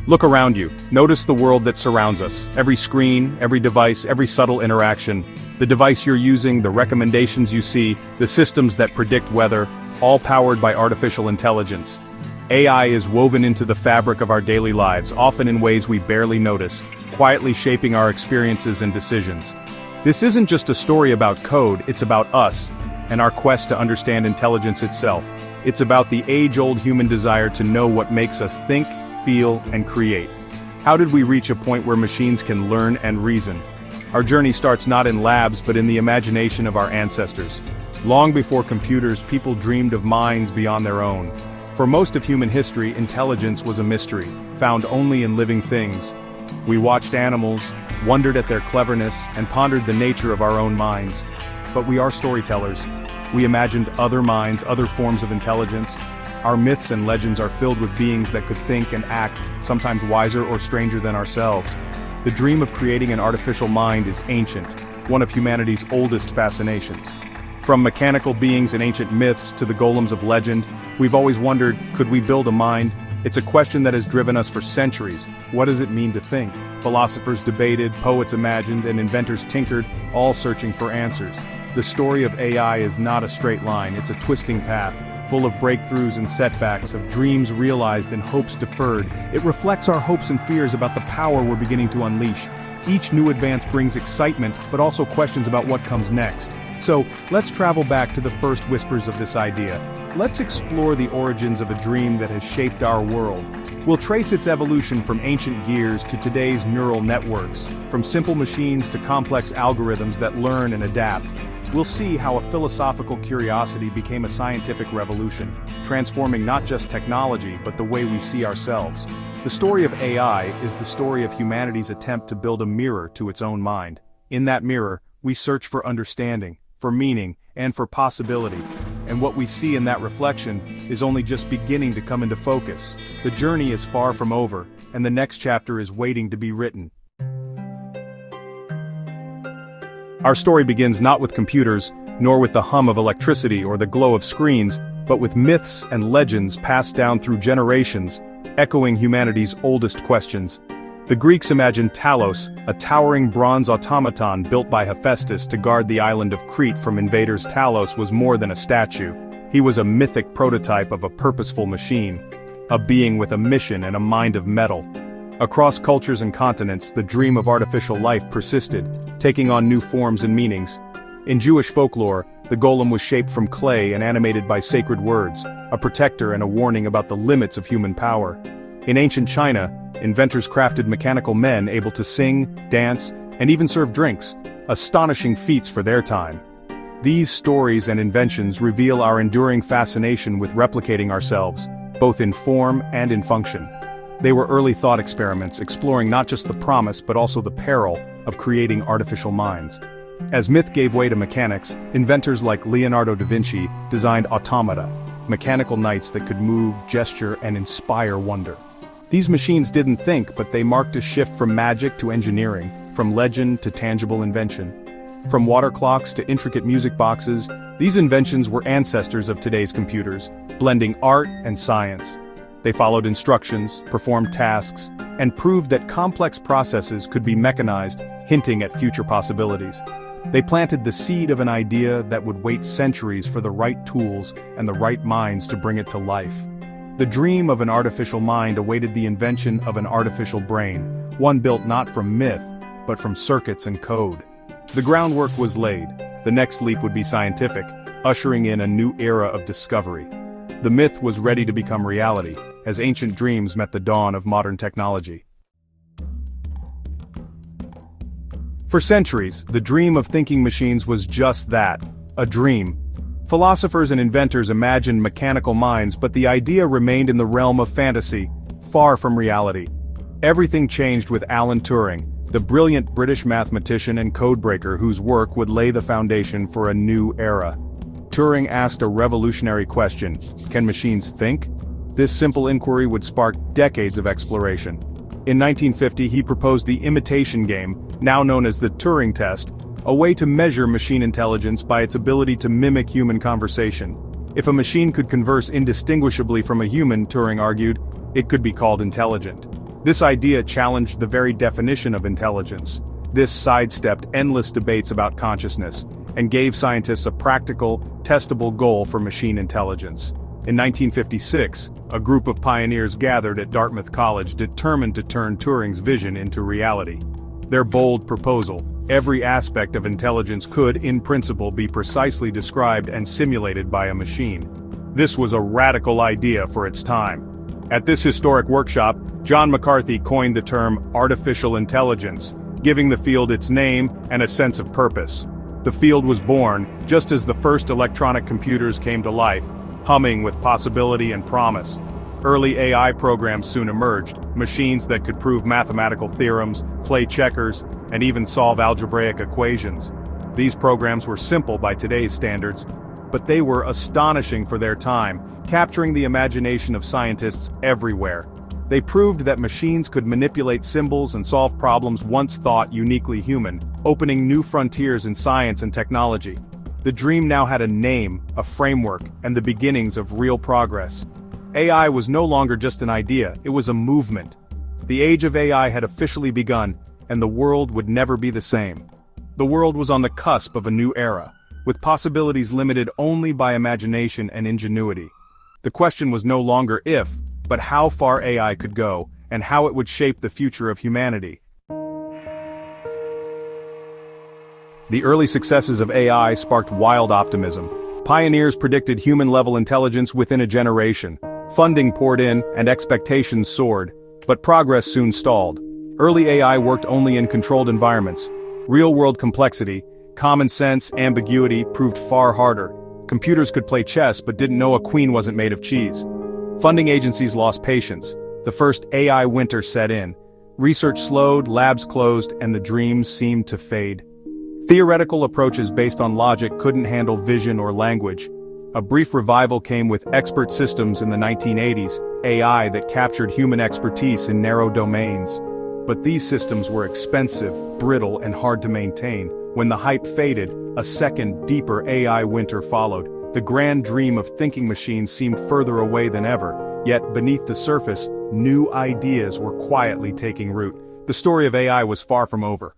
Look around you. Notice the world that surrounds us. Every screen, every device, every subtle interaction. The device you're using, the recommendations you see, the systems that predict weather, all powered by artificial intelligence. AI is woven into the fabric of our daily lives, often in ways we barely notice, quietly shaping our experiences and decisions. This isn't just a story about code, it's about us, and our quest to understand intelligence itself. It's about the age-old human desire to know what makes us think, feel, and create. How did we reach a point where machines can learn and reason? Our journey starts not in labs but in the imagination of our ancestors. Long before computers, people dreamed of minds beyond their own. For most of human history, intelligence was a mystery, found only in living things. We watched animals, wondered at their cleverness, and pondered the nature of our own minds. But we are storytellers. We imagined other minds, other forms of intelligence. Our myths and legends are filled with beings that could think and act, sometimes wiser or stranger than ourselves. The dream of creating an artificial mind is ancient, one of humanity's oldest fascinations. From mechanical beings in ancient myths to the golems of legend, we've always wondered, could we build a mind? It's a question that has driven us for centuries. What does it mean to think? Philosophers debated, poets imagined, and inventors tinkered, all searching for answers. The story of AI is not a straight line, it's a twisting path, full of breakthroughs and setbacks, of dreams realized and hopes deferred. It reflects our hopes and fears about the power we're beginning to unleash. Each new advance brings excitement, but also questions about what comes next. So, let's travel back to the first whispers of this idea. Let's explore the origins of a dream that has shaped our world. We'll trace its evolution from ancient gears to today's neural networks, from simple machines to complex algorithms that learn and adapt. We'll see how a philosophical curiosity became a scientific revolution, transforming not just technology but the way we see ourselves. The story of AI is the story of humanity's attempt to build a mirror to its own mind. In that mirror, we search for understanding, for meaning, and for possibility. And what we see in that reflection is only just beginning to come into focus. The journey is far from over, and the next chapter is waiting to be written. Our story begins not with computers, nor with the hum of electricity or the glow of screens, but with myths and legends passed down through generations, echoing humanity's oldest questions. The Greeks imagined Talos, a towering bronze automaton built by Hephaestus to guard the island of Crete from invaders. Talos was more than a statue. He was a mythic prototype of a purposeful machine, a being with a mission and a mind of metal. Across cultures and continents, the dream of artificial life persisted, taking on new forms and meanings. In Jewish folklore, the golem was shaped from clay and animated by sacred words, a protector and a warning about the limits of human power. In ancient China, inventors crafted mechanical men able to sing, dance, and even serve drinks, astonishing feats for their time. These stories and inventions reveal our enduring fascination with replicating ourselves, both in form and in function. They were early thought experiments, exploring not just the promise but also the peril of creating artificial minds. As myth gave way to mechanics, inventors like Leonardo da Vinci designed automata, mechanical knights that could move, gesture, and inspire wonder. These machines didn't think, but they marked a shift from magic to engineering, from legend to tangible invention. From water clocks to intricate music boxes, these inventions were ancestors of today's computers, blending art and science. They followed instructions, performed tasks, and proved that complex processes could be mechanized, hinting at future possibilities. They planted the seed of an idea that would wait centuries for the right tools and the right minds to bring it to life. The dream of an artificial mind awaited the invention of an artificial brain, one built not from myth, but from circuits and code. The groundwork was laid. The next leap would be scientific, ushering in a new era of discovery. The myth was ready to become reality, as ancient dreams met the dawn of modern technology. For centuries, the dream of thinking machines was just that, a dream. Philosophers and inventors imagined mechanical minds, but the idea remained in the realm of fantasy, far from reality. Everything changed with Alan Turing, the brilliant British mathematician and codebreaker whose work would lay the foundation for a new era. Turing asked a revolutionary question: can machines think? This simple inquiry would spark decades of exploration. In 1950, he proposed the imitation game, now known as the Turing test, a way to measure machine intelligence by its ability to mimic human conversation. If a machine could converse indistinguishably from a human, Turing argued, it could be called intelligent. This idea challenged the very definition of intelligence. This sidestepped endless debates about consciousness, and gave scientists a practical, testable goal for machine intelligence. In 1956, a group of pioneers gathered at Dartmouth College determined to turn Turing's vision into reality. Their bold proposal: every aspect of intelligence could, in principle, be precisely described and simulated by a machine. This was a radical idea for its time. At this historic workshop, John McCarthy coined the term artificial intelligence, giving the field its name and a sense of purpose. The field was born just as the first electronic computers came to life, humming with possibility and promise. Early AI programs soon emerged, machines that could prove mathematical theorems, play checkers, and even solve algebraic equations. These programs were simple by today's standards, but they were astonishing for their time, capturing the imagination of scientists everywhere. They proved that machines could manipulate symbols and solve problems once thought uniquely human, opening new frontiers in science and technology. The dream now had a name, a framework, and the beginnings of real progress. AI was no longer just an idea, it was a movement. The age of AI had officially begun, and the world would never be the same. The world was on the cusp of a new era, with possibilities limited only by imagination and ingenuity. The question was no longer if, but how far AI could go, and how it would shape the future of humanity. The early successes of AI sparked wild optimism. Pioneers predicted human-level intelligence within a generation. Funding poured in, and expectations soared. But progress soon stalled. Early AI worked only in controlled environments. Real-world complexity, common sense, ambiguity proved far harder. Computers could play chess but didn't know a queen wasn't made of cheese. Funding agencies lost patience. The first AI winter set in. Research slowed, labs closed, and the dreams seemed to fade. Theoretical approaches based on logic couldn't handle vision or language. A brief revival came with expert systems in the 1980s, AI that captured human expertise in narrow domains. But these systems were expensive, brittle, and hard to maintain. When the hype faded, a second, deeper AI winter followed. The grand dream of thinking machines seemed further away than ever, yet beneath the surface, new ideas were quietly taking root. The story of AI was far from over.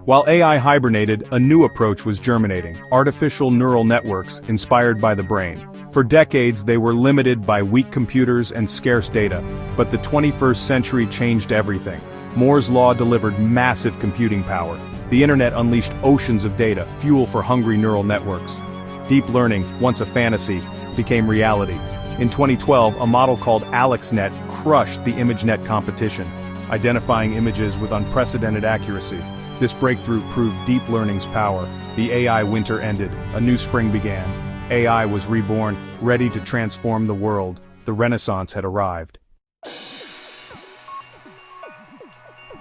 While AI hibernated, a new approach was germinating: artificial neural networks inspired by the brain. For decades, they were limited by weak computers and scarce data, but the 21st century changed everything. Moore's law delivered massive computing power. The internet unleashed oceans of data, fuel for hungry neural networks. Deep learning, once a fantasy, became reality. In 2012, a model called AlexNet crushed the ImageNet competition, identifying images with unprecedented accuracy. This breakthrough proved deep learning's power. The AI winter ended, a new spring began. AI was reborn, ready to transform the world. The Renaissance had arrived.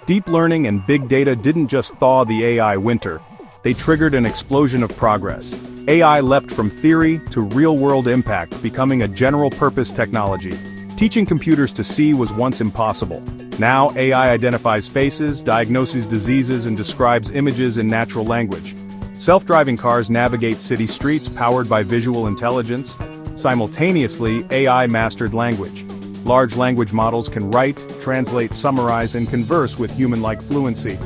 Deep learning and big data didn't just thaw the AI winter, they triggered an explosion of progress. AI leapt from theory to real-world impact, becoming a general-purpose technology. Teaching computers to see was once impossible. Now AI identifies faces, diagnoses diseases, and describes images in natural language. Self-driving cars navigate city streets powered by visual intelligence. Simultaneously, AI mastered language. Large language models can write, translate, summarize, and converse with human-like fluency.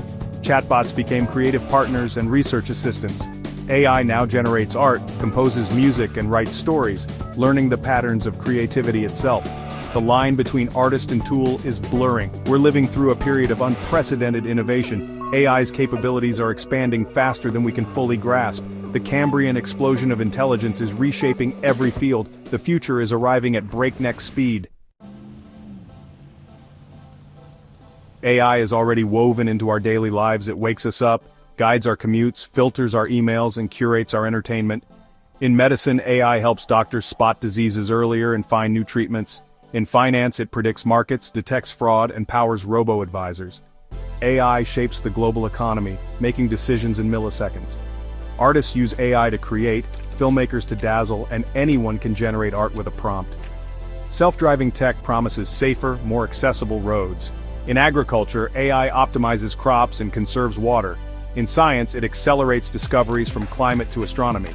Chatbots became creative partners and research assistants. AI now generates art, composes music, and writes stories, learning the patterns of creativity itself. The line between artist and tool is blurring. We're living through a period of unprecedented innovation. AI's capabilities are expanding faster than we can fully grasp. The Cambrian explosion of intelligence is reshaping every field. The future is arriving at breakneck speed. AI is already woven into our daily lives. It wakes us up, guides our commutes, filters our emails, and curates our entertainment. In medicine, AI helps doctors spot diseases earlier and find new treatments. In finance, it predicts markets, detects fraud, and powers robo-advisors. AI shapes the global economy, making decisions in milliseconds. Artists use AI to create, filmmakers to dazzle, and anyone can generate art with a prompt. Self-driving tech promises safer, more accessible roads. In agriculture, AI optimizes crops and conserves water. In science, it accelerates discoveries from climate to astronomy.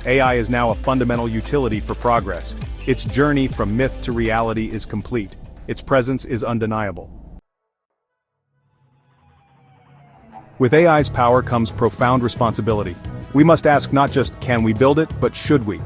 AI is now a fundamental utility for progress. Its journey from myth to reality is complete. Its presence is undeniable. With AI's power comes profound responsibility. We must ask not just can we build it, but should we?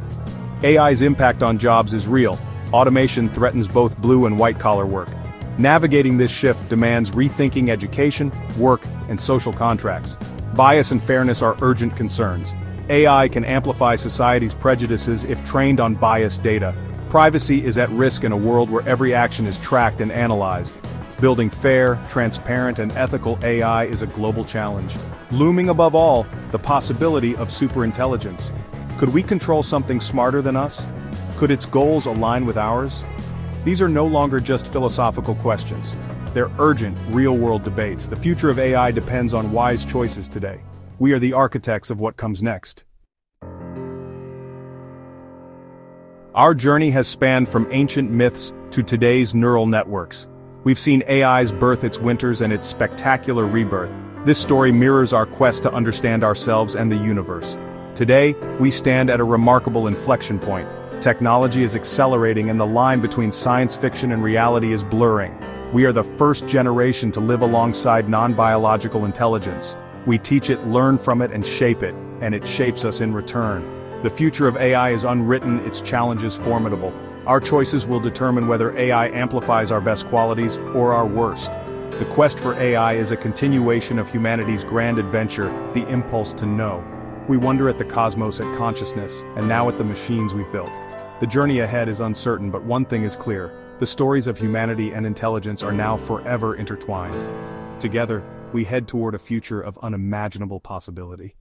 AI's impact on jobs is real. Automation threatens both blue and white-collar work. Navigating this shift demands rethinking education, work, and social contracts. Bias and fairness are urgent concerns. AI can amplify society's prejudices if trained on biased data. Privacy is at risk in a world where every action is tracked and analyzed. Building fair, transparent, and ethical AI is a global challenge. Looming above all, the possibility of superintelligence. Could we control something smarter than us? Could its goals align with ours? These are no longer just philosophical questions. They're urgent, real-world debates. The future of AI depends on wise choices today. We are the architects of what comes next. Our journey has spanned from ancient myths to today's neural networks. We've seen AI's birth its winters and its spectacular rebirth. This story mirrors our quest to understand ourselves and the universe. Today, we stand at a remarkable inflection point. Technology is accelerating and the line between science fiction and reality is blurring. We are the first generation to live alongside non-biological intelligence. We teach it, learn from it, and it shapes us in return. The future of AI is unwritten, its challenges formidable. Our choices will determine whether AI amplifies our best qualities or our worst. The quest for AI is a continuation of humanity's grand adventure, the impulse to know. We wonder at the cosmos, at consciousness, and now at the machines we've built. The journey ahead is uncertain, but one thing is clear. The stories of humanity and intelligence are now forever intertwined. Together, we head toward a future of unimaginable possibility.